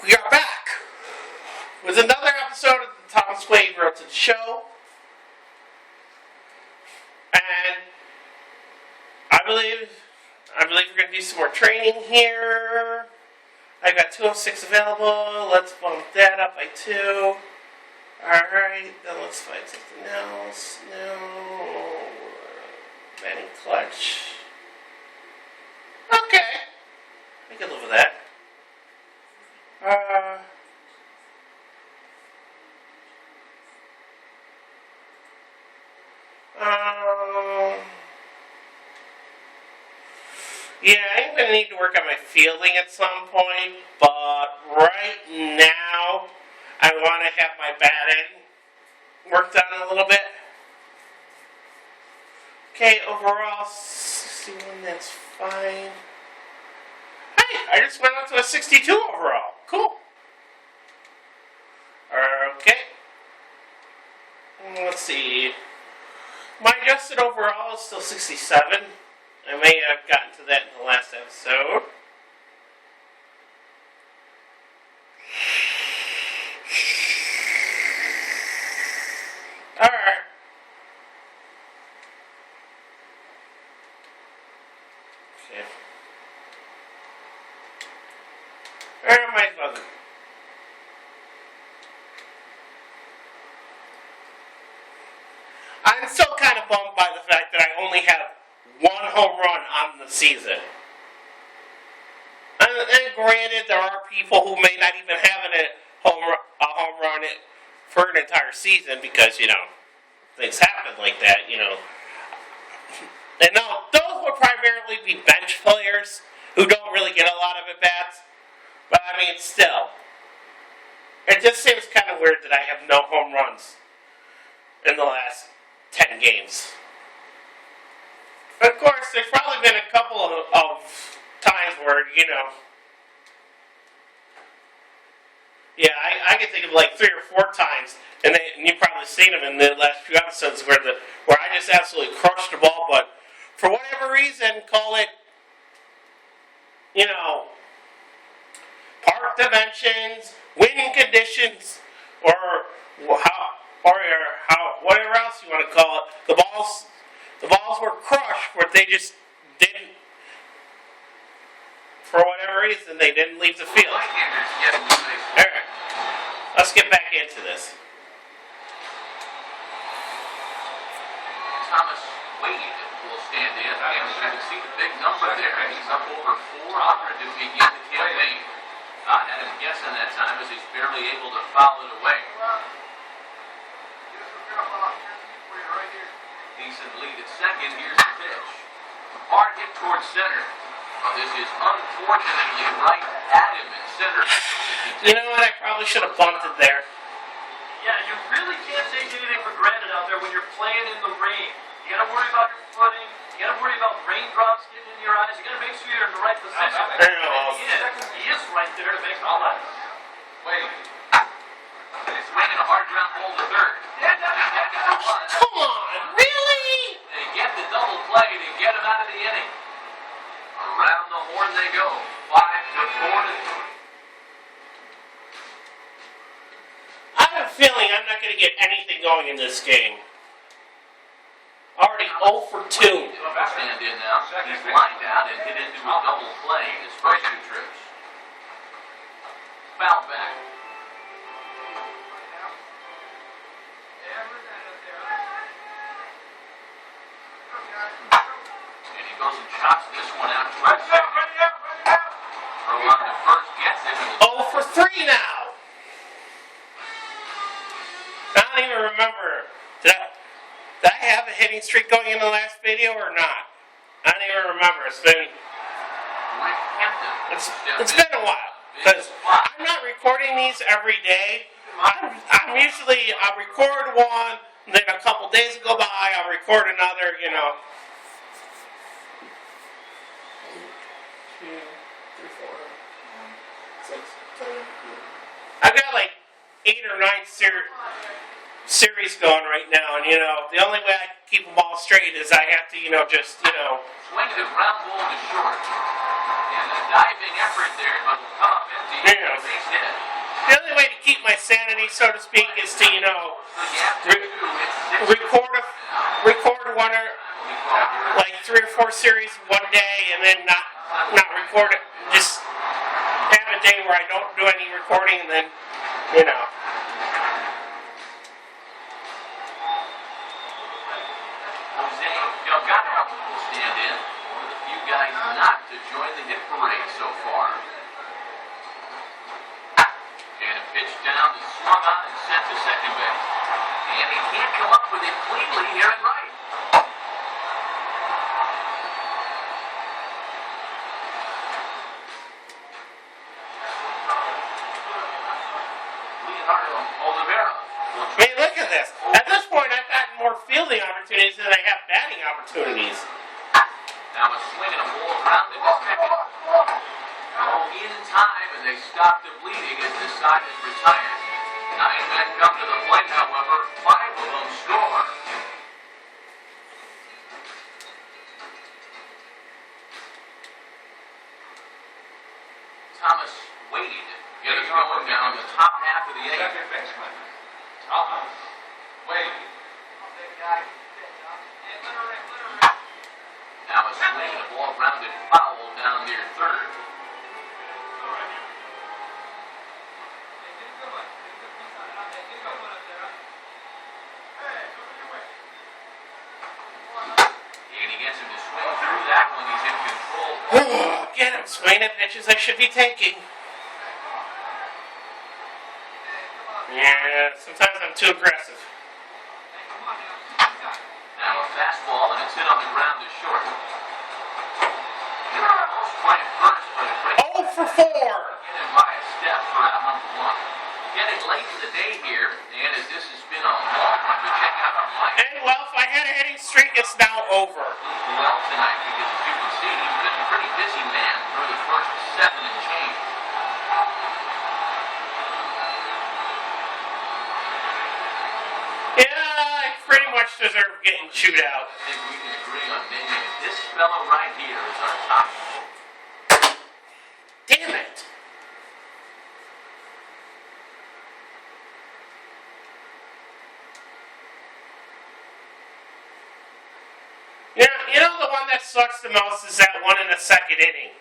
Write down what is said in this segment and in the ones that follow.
We are back with another episode of the Thomas Wade RTTS show, and I believe we're going to do some more training here. I've got 206 available. Let's bump that up by 2. Alright, then let's find something else. No. Batting clutch. Okay. I can live with that. Yeah, I'm going to need to work on my fielding at some point, but right now, I want to have my batting worked on a little bit. Okay, overall, 61, that's fine. Hey, I just went up to a 62 overall. Cool. Okay. Let's see. My adjusted overall is still 67. I may have gotten to that in the last episode. Alright. Okay. Alright, might as well. I'm still kind of bummed by the fact that I only have one home run on the season. And granted, there are people who may not even have a home run for an entire season because, things happen like that, And now, those would primarily be bench players who don't really get a lot of at-bats. But, still. It just seems kind of weird that I have no home runs in the last 10 games. Of course, there's probably been a couple of times where, Yeah, I can think of like 3 or 4 times, and you've probably seen them in the last few episodes where I just absolutely crushed the ball, but for whatever reason, call it, park dimensions, winning conditions, or whatever else you want to call it, the balls were crushed where they just didn't, for whatever reason, they didn't leave the field. Alright, let's get back into this. Thomas Wade will stand in, and you can see the big number there. He's up over 400 to begin the campaign. Had him guessing that time as he's barely able to foul it away. Decent lead at second. Here's the pitch. Hard hit towards center. This is unfortunately right at him in center. You know what? I probably should have bunted there. Yeah, you really can't take anything for granted out there when you're playing in the rain. You gotta worry about your footing. You gotta worry about raindrops getting in your eyes. You gotta make sure you're in the right position. He is right there to make all that. Wait. He's swinging a hard ground ball to third. Come on, really? They get the double play to get him out of the inning. Around the horn they go. 5-4. I have a feeling I'm not going to get anything going in this game. Already 0 for 2. Stand in now. He's lined out and hit into a double play in his first 2 trips. Foul back. And he goes and chops this one out. Throw on to first, gets it. 0 for 3 now. I don't even remember. Did I have a hitting streak going in the last video or not? I don't even remember. It's been a while. Because I'm not recording these every day. I'll record one, then a couple days go by, I'll record another, 1, 2, 3, 4, 5, 6, 7, 8. I've got like 8 or 9 series going right now, and the only way I can keep them all straight is I have to, Swings it ground ball to short. And a diving effort there, but will come up empty. Yeah. Base hit. The only way to keep my sanity, so to speak, is to, The gap to two. It's 6 record one or like 3 or 4 series one day, and then not record it. Just have a day where I don't do any recording, and then, you know. Jose Delgado will stand in. One of the few guys not to join the hit parade so far. And a pitch down is swung on and sent to second base. And he can't come up with it cleanly here at right. Leonardo Oliveira. I mean, look at this. At this point, I've gotten more fielding opportunities than I have batting opportunities. Now a swing and a ball around in the second. Oh, in time, and they stop the bleeding as the side is retired. 9 men come to the plate, however, 5 of them score. Thomas Wade getting going down the top half of the 8th. Second baseman, Thomas Wade. Now a swing and a ball grounded foul down near third. And he gets him to swing through that one. He's in control. Get him swinging at pitches I should be taking. Yeah, sometimes I'm too aggressive. Now a fastball, and it's hit on the ground to short. Almost playing first, but a great 0 for 4. hit him by a step for out number 1. Getting late in the day here, and as this has been a long one to check out our line. And well, if I had a hitting streak, it's now over. Well tonight, because as you can see, he's been a pretty busy man for the first 7 and change. Yeah, I pretty much deserve getting chewed out. I think we can agree on naming this fellow right here as our top. Damn it. You know the one that sucks the most is that one in the second inning.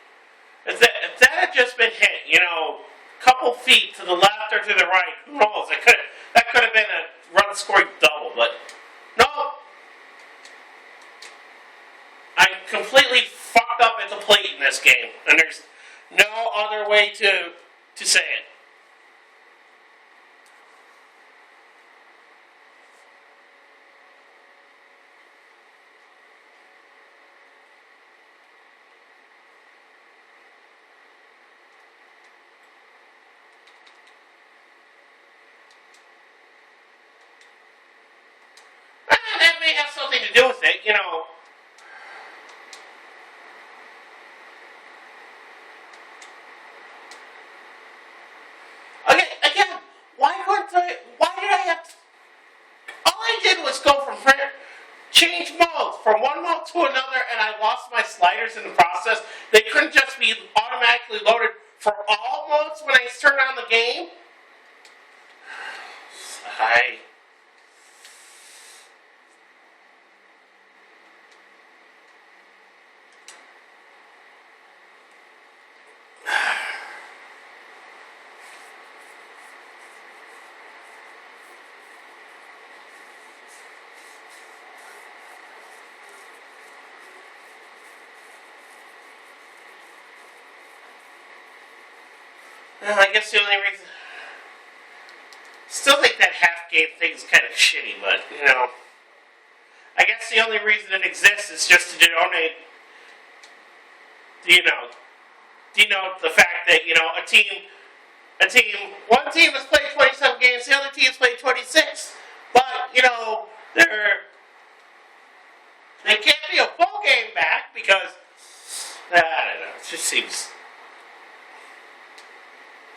If that had just been hit, a couple feet to the left or to the right, who knows? That could have been a run scoring double, but no. I completely fucked up at the plate in this game, and there's no other way to say it. That may have something to do with it, Okay, again, why did I have to, all I did was go change modes from one mode to another, and I lost my sliders in the process. They couldn't just be automatically loaded for all modes when I turn on the game. Well, I guess the only reason... Still think that half-game thing's kind of shitty, but, I guess the only reason it exists is just to donate, denote the fact that, one team has played 27 games, the other team's played 26, but, they can't be a full game back because, I don't know, it just seems...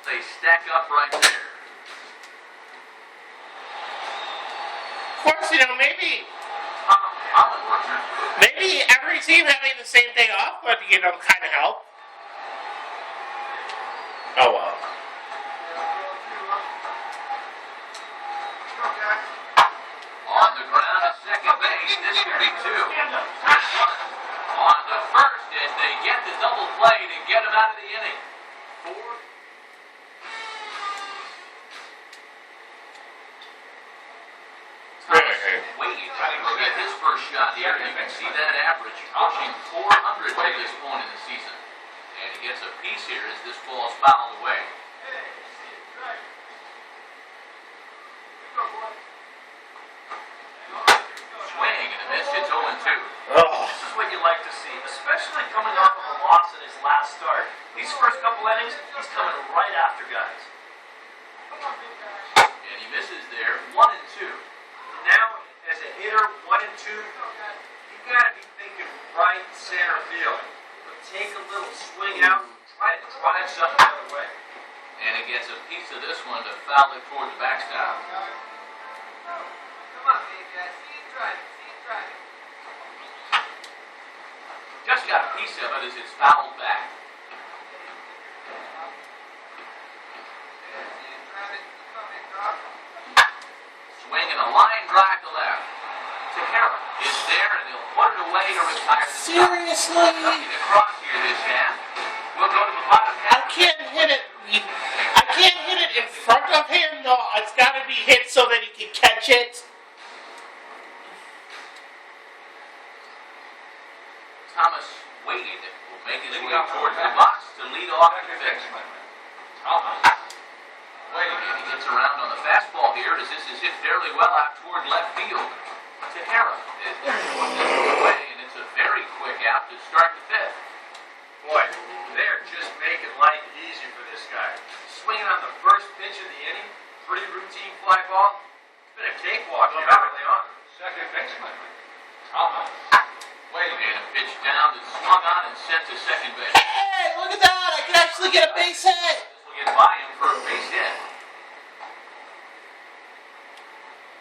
They stack up right there. Of course, maybe every team having the same day off would, kind of help. Oh well. On the ground at second base, this could be two. On the first, as they get the double play to get him out of the inning. Four. Thomas Wade trying to get his first shot here. You can see that average pushing 400 at this point in the season. And he gets a piece here as this ball is fouled away. Swing and a miss. It's 0-2. Oh. This is what you like to see, especially coming off of a loss in his last start. These first couple innings, he's coming right after guys. And he misses there. 1-2. Now, as a hitter, 1 and 2, you got to be thinking right center field. But take a little swing out, try to drive something the other way. And he gets a piece of this one to foul it toward the backstop. Come on, big guy. See it driving. Just got a piece of it as it's fouled back. Swing and a line drive to left. Tahara is there and he'll put it away to retire the stop. Seriously? Looking across here this half. We'll go to the bottom I half. can't hit it. I can't hit it in front of him. No, it's got to be hit so that he can catch it. Thomas Wade will make his way towards the box to lead off the fifth. And he gets around on the fastball here as this is hit fairly well out toward left field. Tahara is there to put this away, and it's a very quick out to start the fifth. Boy, they're just making life easy for this guy. Swinging on the first pitch of the inning, pretty routine fly ball. It's been a cakewalk here early on. Second baseman. Wade and a pitch down that's swung on and sent to second base. Hey, look at that! I can actually get a base hit. This will get by him for a base hit.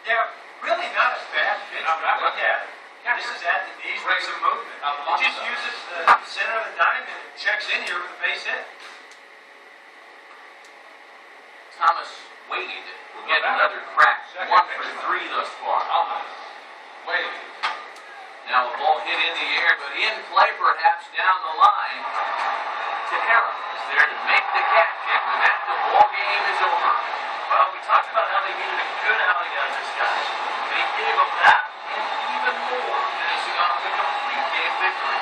Yeah, really not a bad pitch when you look at it. This is at the knees with some movement. He just uses the center of the diamond and checks in here with a base hit. Thomas Wade will get another crack. 1 for 3 thus far. Wade. Now a ball hit in the air, but in play perhaps down the line. Tahara is there to make the catch, and with that the ball game is over. Well, we talked about how they needed a good outing out of this guy. But he gave them that and even more, finishing off the complete game victory.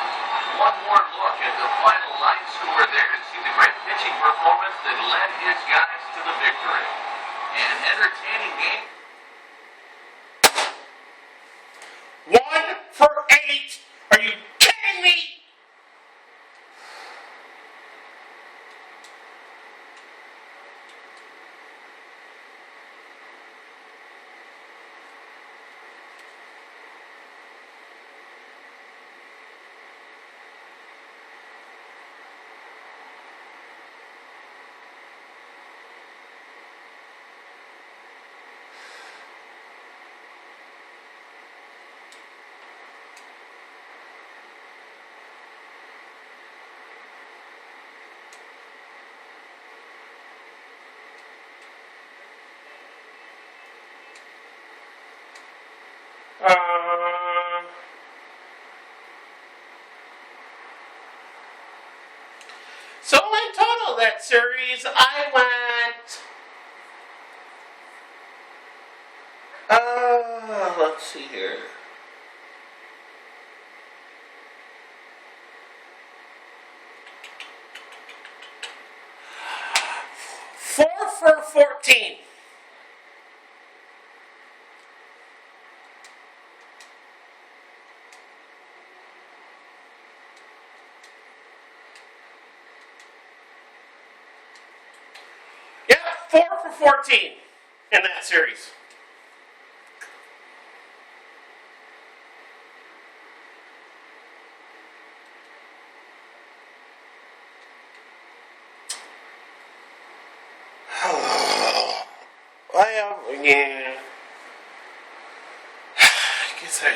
One more look at the final line score there and see the great pitching performance that led his guys to the victory. An entertaining game. 1 for 8. Are you kidding me? So in total, that series, I went. Let's see here. 4 for 14. Yeah, 4 for 14 in that series. Yeah. I guess I.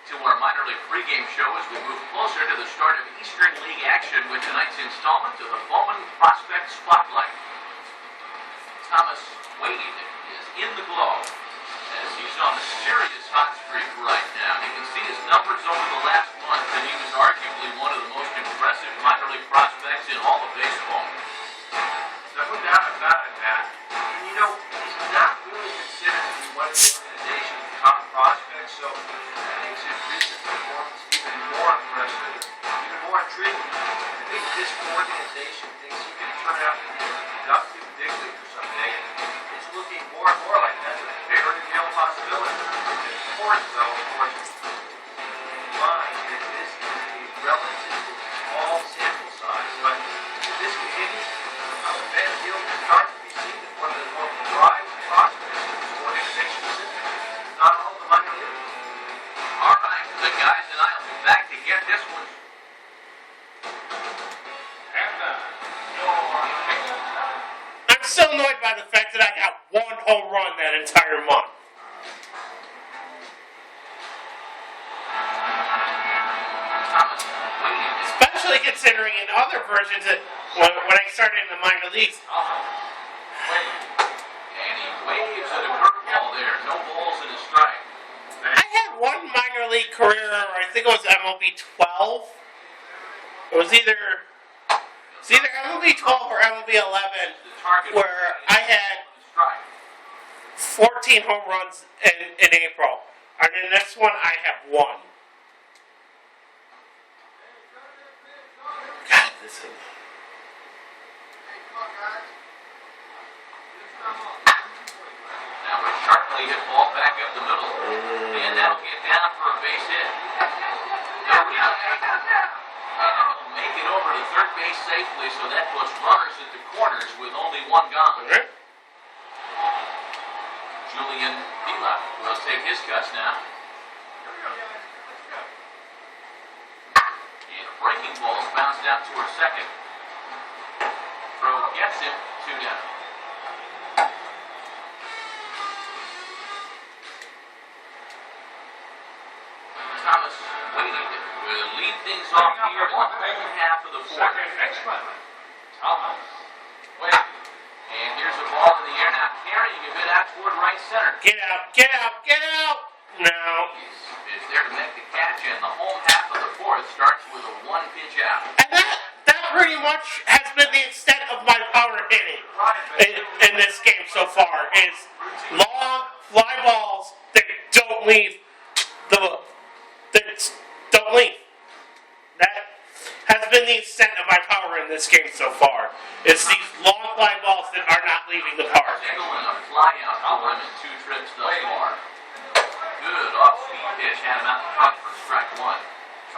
to our minor league pregame show as we move closer to the start of Eastern League action with tonight's installment of the Bowman Prospect Spotlight. Thomas Wade is in the glow as he's on a serious hot streak right now. You can see his numbers over the last month, and he was arguably one of the most impressive minor league prospects in all of baseball. No doubt about it, Matt. And you know, he's not really considered to be one of the organization's top prospects, so that makes his recent performance even more impressive, even more intriguing. I think this organization thinks he can turn out to be a productive big leaguer someday, and it's looking more and more like that's a very real possibility. It's important, though, of course, to keep in mind that this is a relatively small sample size, but if this continues, Van Field can start to be seen as one of the more prized prospects in this organization, not all the minor leagues. All right, the guys and I will be back to get this one. I'm so annoyed by the fact that I got one home run that entire month. Thomas Wade is Especially considering in other versions that when I started in the minor leagues, and he waves at a curveball there. No balls and a strike. I had one minor league career, I think it was MLB 12. It was either MLB 12 or MLB 11, The target where I had strike. 14 home runs in April. And in this one, I have one. God, this is... Now a sharply hit ball back up the middle, and that'll get down for a base hit. The relay, and he'll make it over to third base safely, so that puts runners at the corners with only one gone. Right? Julian Vila will take his cuts now. And a breaking ball is bounced out toward second. Throw gets him, 2 down. Thomas Wade will lead things off here in the home half of the fourth. Thomas Wade. And here's a ball in the air now, carrying a bit out toward right center. Get out, get out, get out! No. Is there to make the catch, and the home half of the fourth starts with a 1-pitch out. And that pretty much has been the extent of my power hitting in this game so far. Is long fly balls that don't leave That has been the extent of my power in this game so far. It's these long fly balls that are not leaving the park. Single and a fly out for him in 2 trips thus far. Good off-speed pitch, had him out in front for strike 1.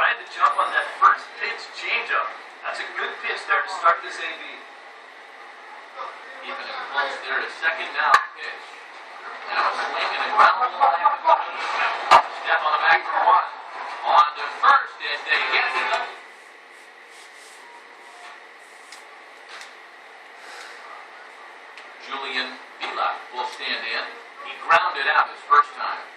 trying to jump on that first pitch changeup. That's a good pitch there to start this AB. Keeping it close there to second now. Pitch. Now a swing and a ground ball in between. Step on the back for 1. On to first, and they get it up. Julian Vila will stand in. He grounded out his first time.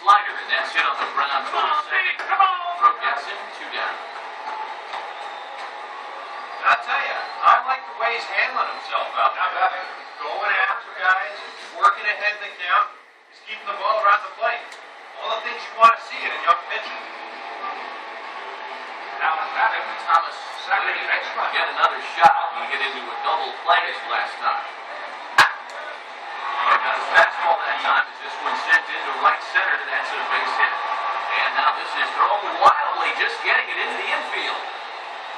Slider, and that's it on the ground toward second. Throw gets him, 2 down. I'll tell you, I like the way he's handling himself out there. Going after guys, working ahead in the count, he's keeping the ball around the plate. All the things you want to see in a young pitcher. Now, Thomas Wade get another shot. He get into a double play as last time. Got his fastball that time as this one sent into right center, and that's a base hit. And now this is thrown wildly, just getting it into the infield.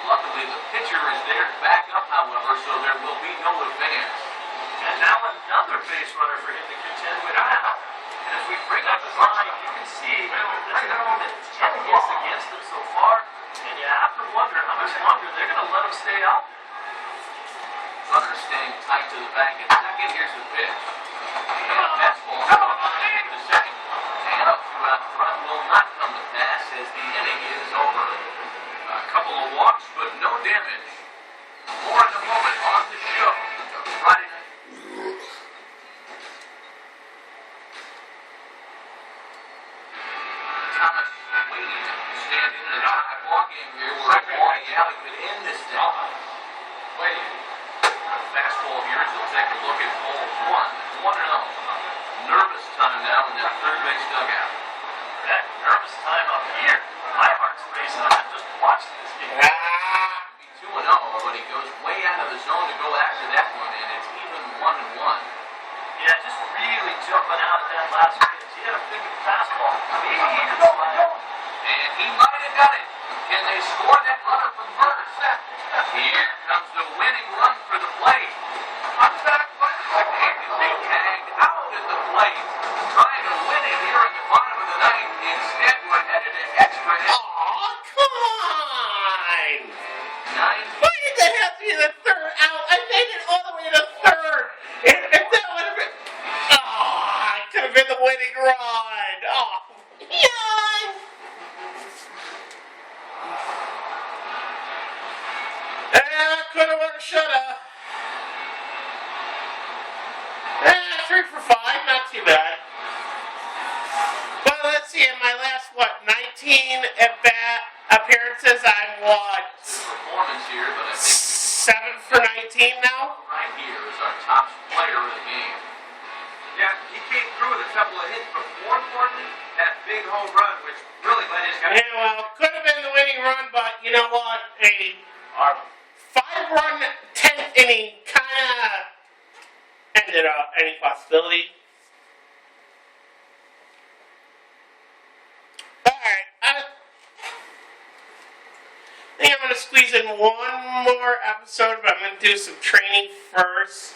Luckily, the pitcher is there to back up, however, so there will be no advance. And now another base runner for him to contend with now. And as we bring up the line, you can see there's a 10 hits against him so far. And you have to wonder how much longer they're going to let him stay out. Runner staying tight to the back at second. Here's the pitch. And fastball to second. And up to out front will not come to pass as the inning is over. A couple of walks, but no damage. More in a moment on the show. Friday night. Thomas Wade standing in a tie ball game here where a ball alley could end this thing. Wade. Fastball here, so we'll take a look at ball one. 1-0. Nervous time now in that third base dugout. That nervous time up here. My heart's racing. I'm just watching this game. Be 2-0, but he goes way out of the zone to go after that one, and it's even 1-1. Yeah, just really jumping out at that last pitch. He had a big fastball. Maybe he could slide. And he might have got it. Can they score that runner from first? Here comes the winning run for the plate. And they tagged out at the plate, trying to win it here in the bottom of the ninth. Instead, we're headed to extra innings. Aw, come on! 9. Why did they have to be the third out? I made it all the way to third. If that would have been, it could have been the winning run. Oh, yeah. Coulda, woulda, shoulda. 3 for 5, not too bad. Well, let's see. In my last 19 at-bat appearances, I'm Performance here, but I think 7 for 19 now. right here is our top player of the game. Yeah, he came through with a couple of hits, but more importantly, that big home run, which really led his guy. Yeah, well, could have been the winning run, but you know what? A 5-run 10th inning kind of ended up any possibility. Alright, I think I'm going to squeeze in one more episode, but I'm going to do some training first.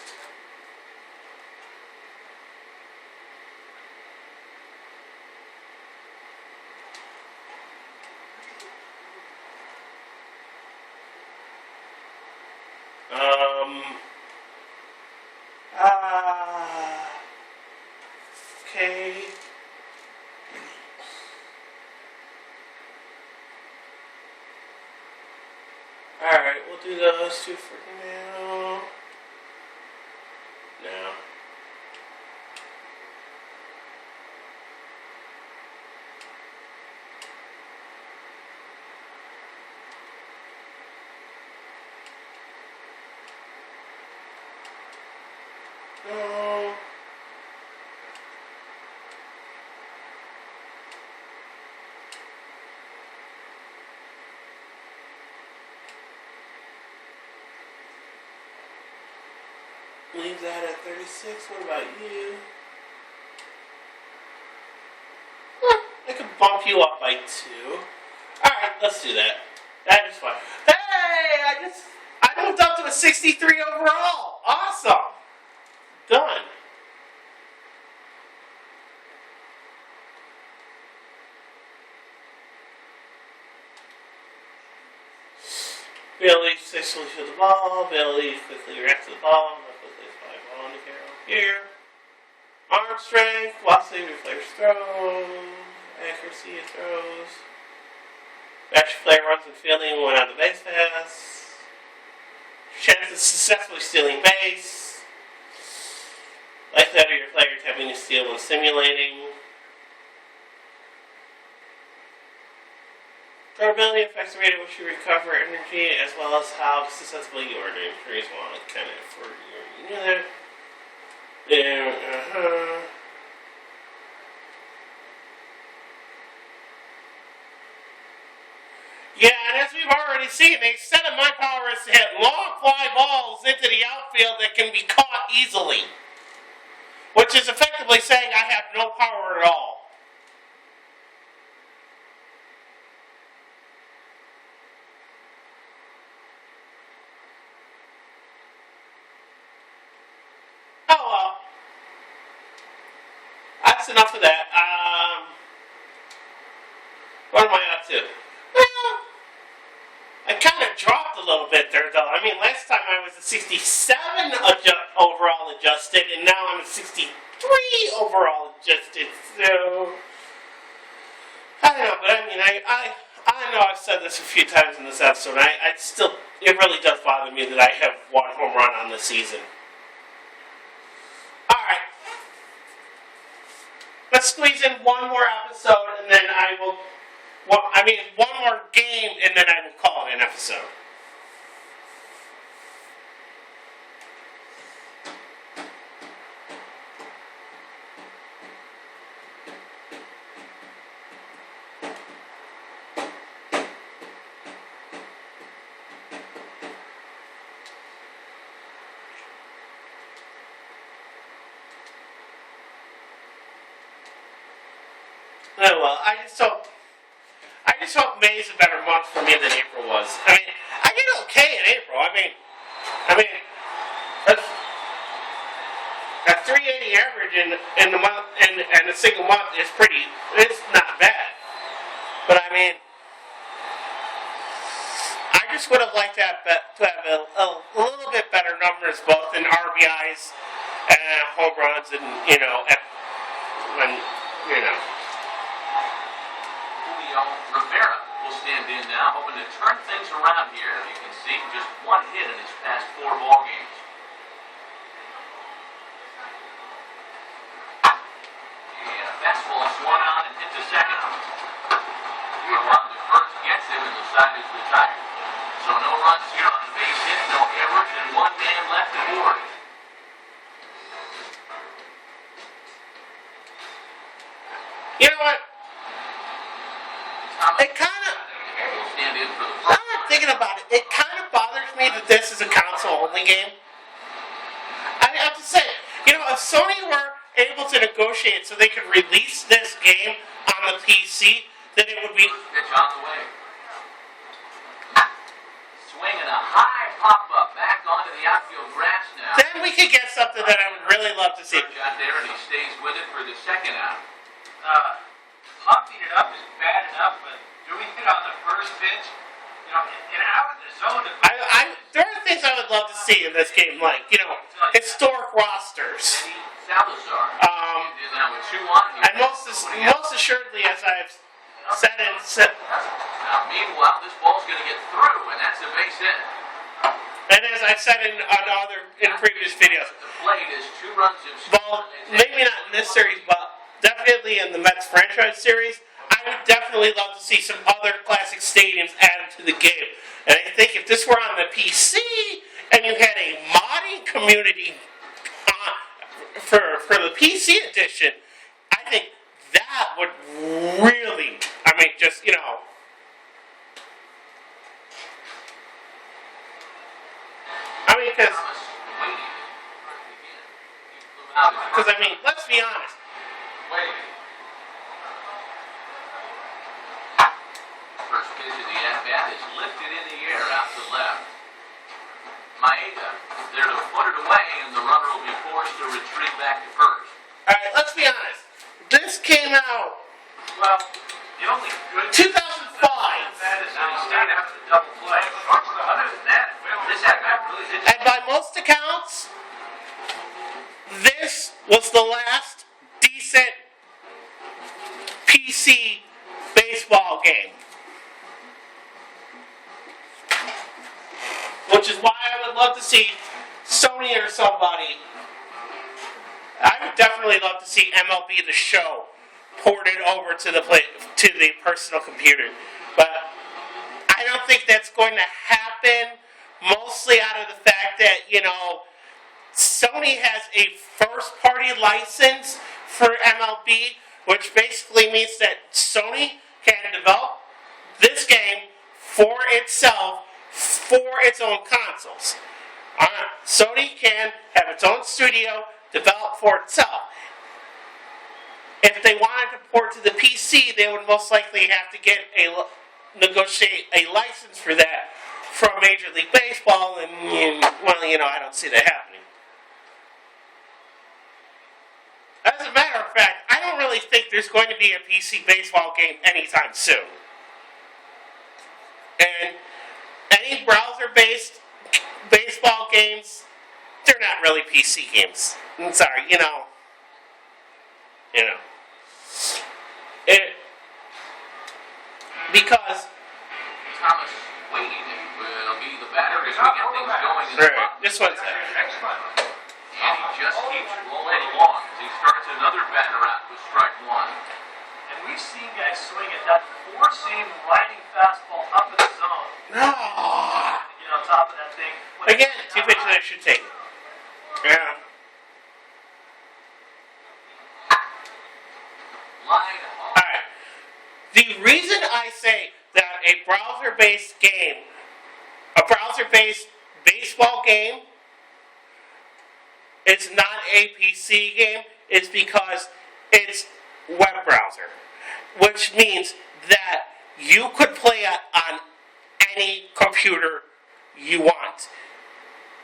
Okay. Alright, we'll do those two for now. No. No. Leave that at 36. What about you? I could bump you up by 2. Alright, let's do that. That is fine. Hey! I moved up to a 63 overall. Awesome. Done. Bailey successfully field the ball. Bailey quickly reacts to the ball. Quickly fly ball into Carroll. Here. Arm strength. Velocity reflects throw. Accuracy of throws. Action player runs and fielding when on the base pass. Chance of successfully stealing base. Likelihood of your player attempting to steal when simulating. Durability affects the rate at which you recover energy as well as how successfully you order injuries. Well, it kind of for you know that. Yeah, and as we've already seen, the extent of my power is to hit long fly balls into the outfield that can be caught easily. Which is effectively saying I have no power at all. Oh well. That's enough of that. What am I up to? Well, I kind of dropped a little bit there, though. I mean, last time I was at 67 overall adjusted, and now I'm at 63 overall adjusted. So, I don't know, but I mean, I know I've said this a few times in this episode. It really does bother me that I have one home run on the season. Alright. let's squeeze in one more episode, and then I will. Well, I mean, one more game, and then I will call it an episode. Oh well, I just hope May's a better month for me than April was. I mean, I did okay in April. I mean, a 380 average in the month in a single month is it's not bad. But I mean, I just would have liked to have a little bit better numbers both in RBIs and home runs, and Rivera will stand in now, hoping to turn things around here. You can see just one hit in his past 4 ball games. And a fastball swung on and hit to second. While the first gets him and the side is retired. So no runs here on the base hit, no errors, and 1 man left aboard. You know what? It kind of. I'm not thinking about it. It kind of bothers me that this is a console-only game. I have to say, if Sony were able to negotiate so they could release this game on the PC, then it would be. Pitch on the way. Swinging a high pop-up back onto the outfield grass now. Then we could get something that I would really love to see. Out there, and he stays with it for the second out. Pumping it up is bad enough, but doing it on the first pitch, get out of the zone. There are things I would love to see in this game, like historic rosters. Salazar. And most assuredly, as I've said Now, meanwhile, this ball's going to get through, and that's a base hit. and as I've said in previous videos, The plate is 2 runs of well, maybe not in this series, but definitely in the Mets franchise series, I would definitely love to see some other classic stadiums added to the game. And I think if this were on the PC and you had a modding community for the PC edition, I think that would really, because let's be honest. First pitch of the at-bat is lifted in the air out to left. Maeda is there to put it away, and the runner will be forced to retreat back to first. All right, let's be honest. This came out. Well, the only good 2005. that is that he stayed after the double play. Other than that, this at-bat really didn't. And by most accounts, this was the last decent PC baseball game. Which is why I would love to see Sony or somebody. I would definitely love to see MLB The Show ported over to the personal computer. But I don't think that's going to happen, mostly out of the fact that, Sony has a first-party license for MLB, which basically means that Sony can develop this game for itself, for its own consoles. Sony can have its own studio, develop for itself. If they wanted to port to the PC, they would most likely have to negotiate a license for that from Major League Baseball, and I don't see that happening. As a matter of fact, I don't really think there's going to be a PC baseball game anytime soon. And any browser-based baseball games, they're not really PC games. I'm sorry, because Thomas Wade will be the batter as we get things going in the front. just one second. And And he just keeps rolling along as he starts another batter out with strike one. And we've seen guys swing at that four-seam riding fastball up in the zone. Ah. Get on top of that thing. When Again, it's two pitches I should take. Yeah. Line home. Alright. The reason I say that a browser-based baseball game is not a PC game is because it's web browser, which means that you could play it on any computer you want.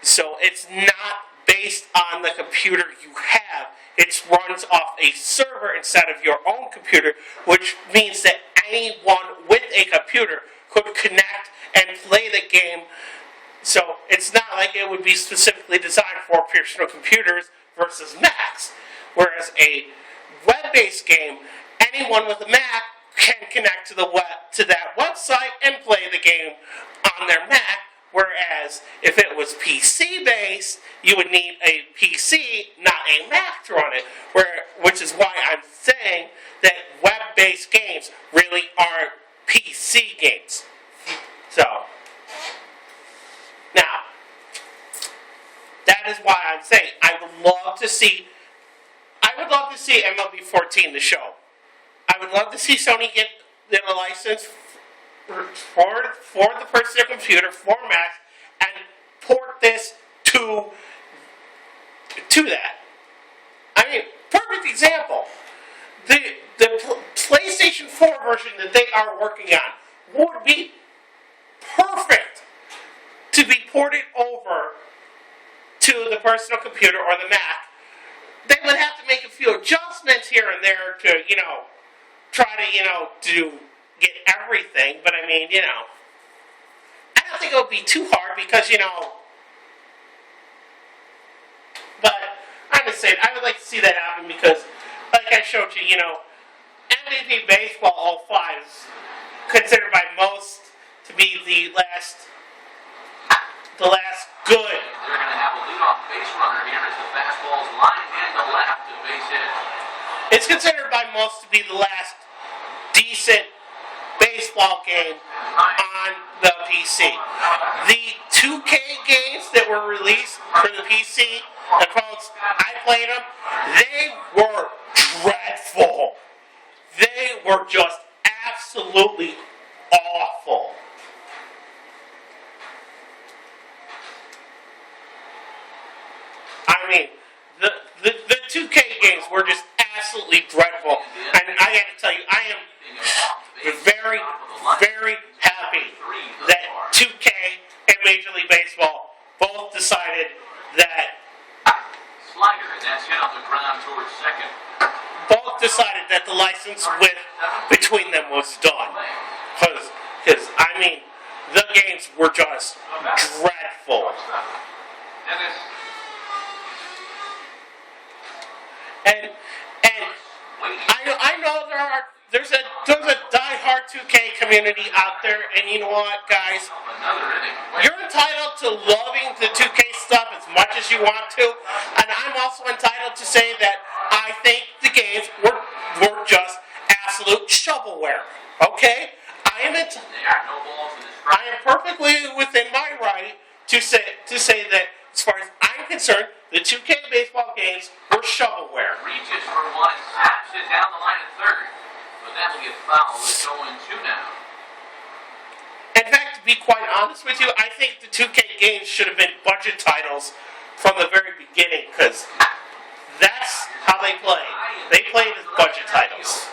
So it's not based on the computer you have. It runs off a server instead of your own computer, which means that anyone with a computer could connect and play the game. So it's not like it would be specifically designed for personal computers versus Macs. Whereas a web-based game, anyone with a Mac can connect to that website and play the game on their Mac. Whereas if it was PC-based, you would need a PC, not a Mac to run it. Which is why I'm saying that web-based games really aren't PC games. So, now, that is why I'm saying I would love to see MLB 14, the show. I would love to see Sony get the license for the personal computer, for Mac, and port this to that. I mean, perfect example. The PlayStation 4 version that they are working on would be perfect to be ported over to the personal computer or the Mac. They would have to make a few adjustments here and there to, try to get everything, but I mean, I don't think it would be too hard because, but I'm just saying, I would like to see that happen because, like I showed you, MVP Baseball 05 is considered by most to be the last good. They're going to have a leadoff base runner here as the fastball's lined in the left to base hit. It's considered by most to be the last decent baseball game on the PC. The 2K games that were released for the PC, and folks, I played them, they were dreadful. They were just absolutely awful. I mean, the 2K games were just absolutely dreadful. And I got to tell you, I am very, very happy that 2K and Major League Baseball both decided that Slider, and that's hit on the ground towards second. both decided that the license between them was done. Because, I mean, the games were just dreadful. Dennis. And I know there's a diehard 2K community out there, and you know what, guys? Another inning. You're entitled to loving the 2K stuff as much as you want to, and I'm also entitled to say that I think the games were just absolute shovelware. Okay? I am perfectly within my right to say that as far as I'm concerned, the 2K baseball games were shovelware. Reaches for one, snaps it down the line at third. But that will get fouled. It's 0-2 now. In fact, to be quite honest with you, I think the 2K games should have been budget titles from the very beginning, because that's how they play. They played as budget titles.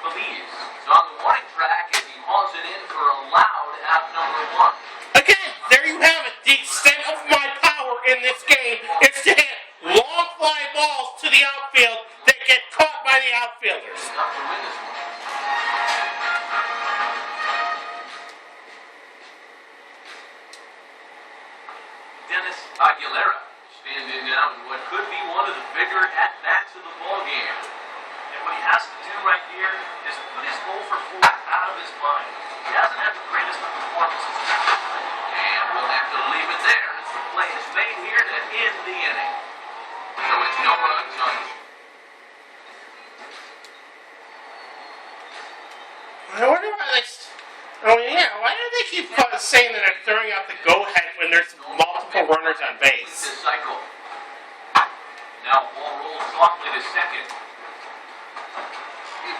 Believes he's on the warning track as he hauls it in for a loud out number one. Again, there you have it. The extent of my power in this game is to hit long fly balls to the outfield that get caught by the outfielders. Enough to win this one. Dennis Aguilera standing now in what could be one of the bigger at-bats of the ball game. And what he has to do right here is put his 0 for 4 out of his mind. He hasn't had the greatest of performances. And we'll have to leave it there as the play is made here to I wonder why they. Oh yeah, why do they keep saying that I'm throwing out the go-ahead when there's multiple runners on base? The cycle. Now ball rolls softly to second.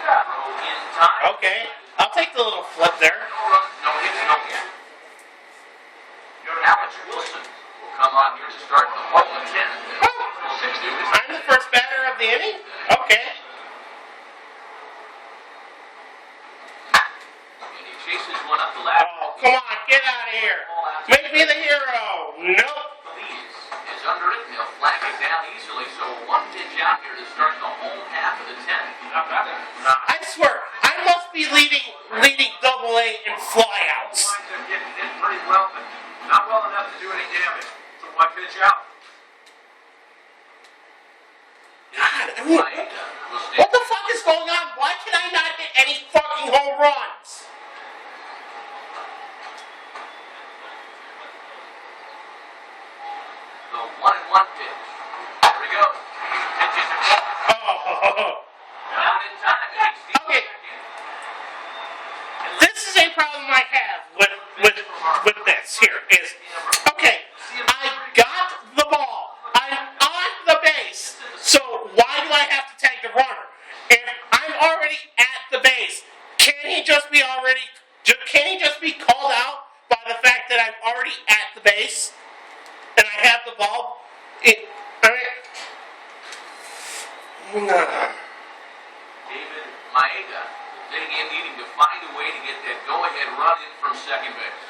Throw in time. Okay, I'll take the little flip there. No run, no hits, no hit. Alex Wilson will come on here to start the ball in 10. I'm the first batter of the inning? Okay. And he chases one up the ladder. Oh, come on, get out of here. Make me the hero. Nope. Lees is under it, and he'll flag it down easily, so one pitch out here to start the home half of the 10. I swear, I must be leading double A in flyouts. They're getting hit pretty well, but not well enough to do any damage. So why pitch out? God, I mean, what the fuck is going on? Why can I not hit any fucking home runs? The 1-1 pitch. There we go. Pitches it ball. Oh. Down in time. Okay. This is a problem I have with this here is, okay, I got the ball. I'm on the base. So why do I have to tag the runner? If I'm already at the base, can he just be called out by the fact that I'm already at the base and I have the ball? David Maeda dig in, needing to find a way to get that go-ahead run in from second base.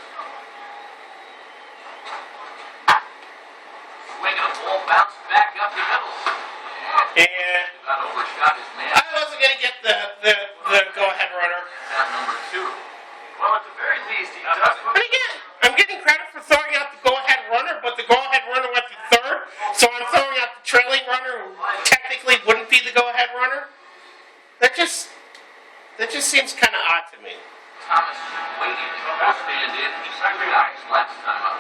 Swinging a ball, bounced back up the middle. And Got overshot his man. I wasn't going to get the go-ahead runner. At number 2. Well, at the very least, he does put But again, I'm getting credit for throwing out the go-ahead runner, but the go-ahead runner went to third, so I'm throwing out the trailing runner who technically wouldn't be the go-ahead runner. That just seems kind of odd to me. Thomas Wade will stand in. He screwed out his last time up.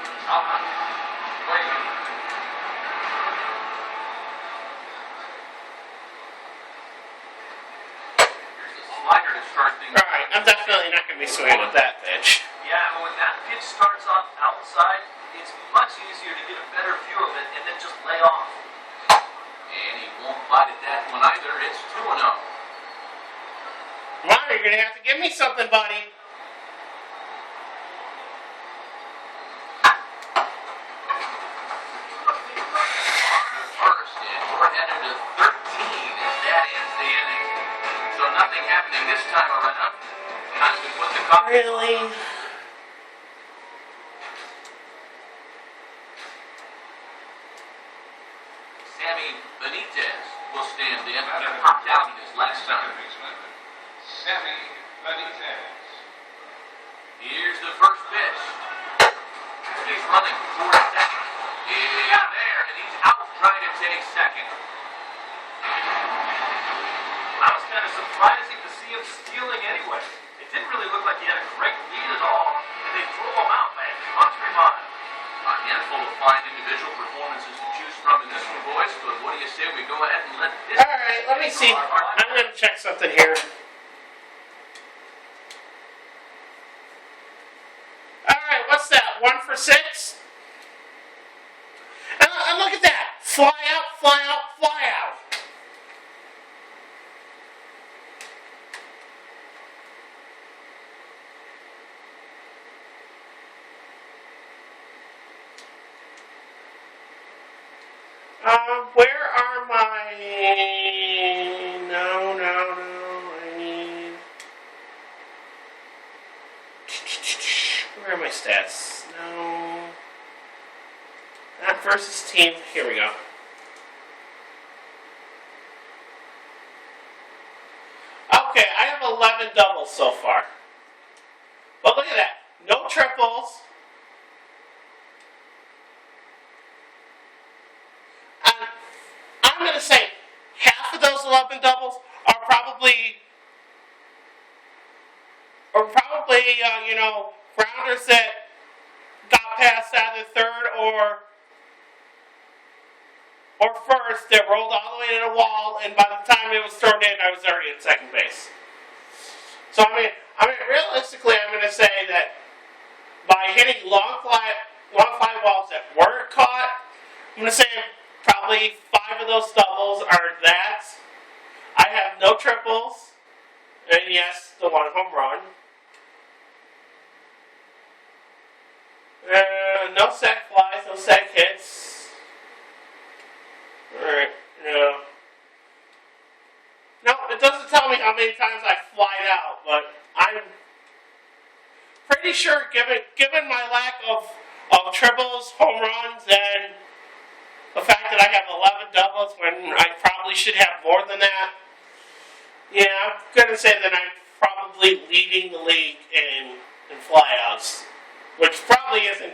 Here's the slider to start things. All right, I'm definitely not going to be swinging at that pitch. Yeah, and when that pitch starts off outside, it's much easier to get a better view of it and then just lay off. And he won't bite at that one either. It's 2-0. Come on, you're going to have to give me something, buddy. First, and we're headed to 13 as that ends the inning. So nothing happening this time around. Time to put the cup. Really? Sammy Benitez will stand in. He popped out in his last time. Sammy Benitez. Here's the first pitch. He's running toward second. He's there, and he's out trying to take second. I was kind of surprising to see him stealing anyway. It didn't really look like he had a great lead at all, and they threw him out by a country mile. A handful of fine individual performances to choose from in this one, boys. But what do you say we go ahead and let this... All right, let me see. I'm going to check something here. All right, what's that? 1 for 6? And look at that. Fly out, fly out, fly out. Where are my... No, I need... Where are my stats? No... Not versus team. Here we go. Okay, I have 11 doubles so far. But look at that. No triples. I'm going to say half of those 11 doubles are probably grounders that got passed out of the third or first that rolled all the way to the wall, and by the time it was thrown in, I was already at second base. So I mean, long fly balls that weren't caught. I'm going to say probably 5 of those doubles are that. I have no triples. And yes, the 1 home run. No sac flies, no sac hits. Alright, no. No, it doesn't tell me how many times I flied out, but I'm pretty sure, given my lack of triples, home runs, and the fact that I have 11 doubles when I probably should have more than that, yeah, I'm going to say that I'm probably leading the league in flyouts, which probably isn't,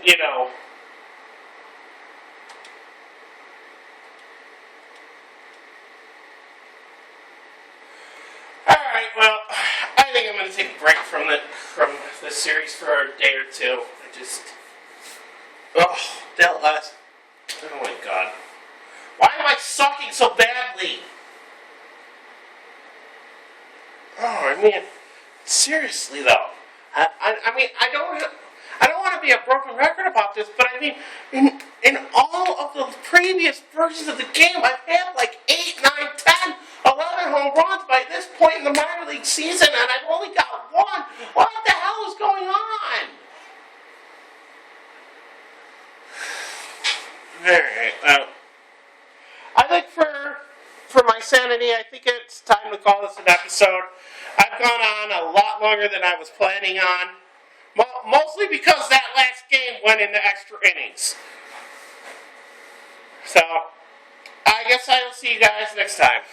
Alright, well, I think I'm going to take a break from this series for a day or two. That last... Oh my god. Why am I sucking so badly? Oh, I mean, seriously though. I mean, I don't want to be a broken record about this, but I mean, in all of the previous versions of the game, I've had like 8, 9, 10, 11 home runs by this point in the minor league season, and I've only got 1. What the hell is going on? Alright, well, I think for my sanity, I think it's time to call this an episode. I've gone on a lot longer than I was planning on. Mostly because that last game went into extra innings. So, I guess I will see you guys next time.